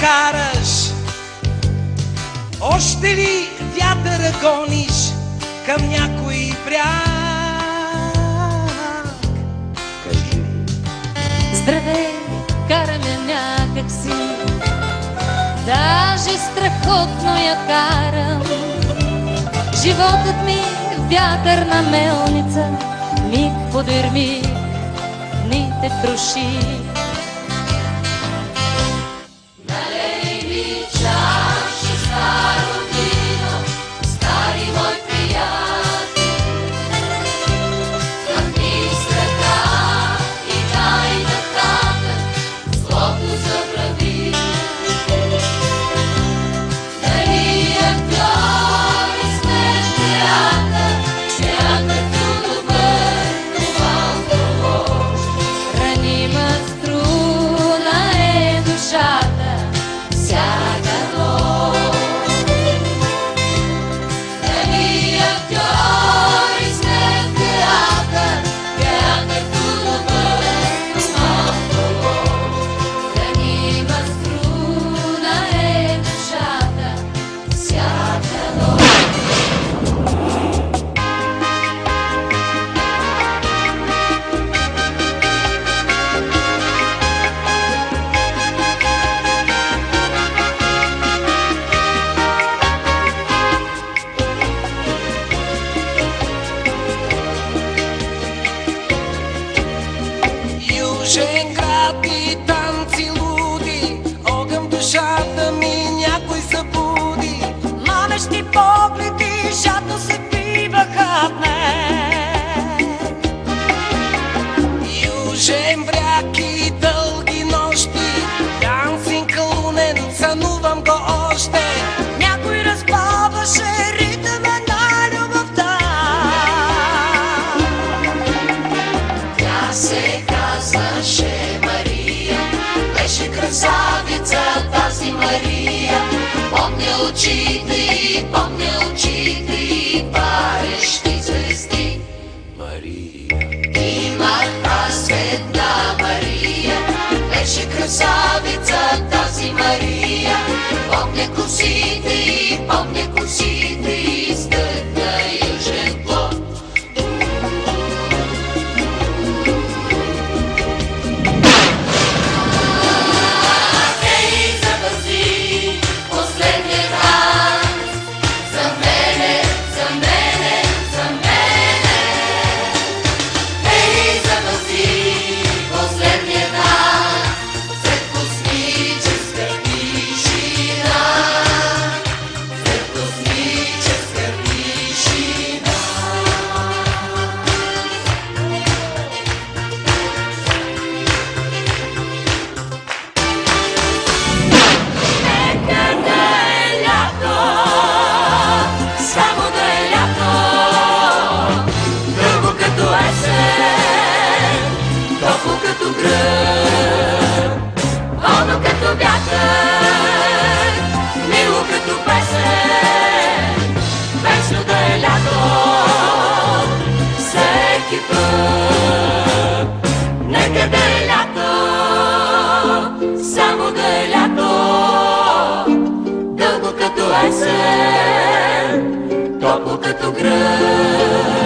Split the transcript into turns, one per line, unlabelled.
караш? Още ли вятъра гониш към някой бряг?
Кажи.
Здравей, караме някак си, даже страхотно я карам. Животът ми вятърна мелница, миг подир миг ни те круши. Налей ми чаша старо вино, стари мой приятел. Стъпни с ръка и дай на тата злото забрави. Дали актьори сме в театър, театърто добър, но малко лош. Ранима струна е душата всяка нощ. Дали актьори сме в театър, театърто добър, но малко лош. Ранима струна е душата всяка нощ.
Южен град и танци луди, огън в душата ми някой събуди. Манещи погледи жадно се пиваха в мен. Южен бряг и дълги нощи, дансинг лунен, сънувам го още. Някой разплаваше ритъма на любовта. Тя се казваше Мария, беше красавица тази Мария. Помня очите и парещи звезди. Мария. Имах аз една Мария, беше красавица тази Мария. Помня косите и стъгна южен плод. Ей, забързи последния танц, за мене, за мене, за мене. Ей, забързи последния танц, след космическа тишина, след космическа тишина. Нека да е лято, само да е лято, дълго като есен, топло като гръм, болно като вятър, мило като песен, вечно да е лято, всеки път. Нека да е лято, само да е лято, дълго като есен, топло като гръм.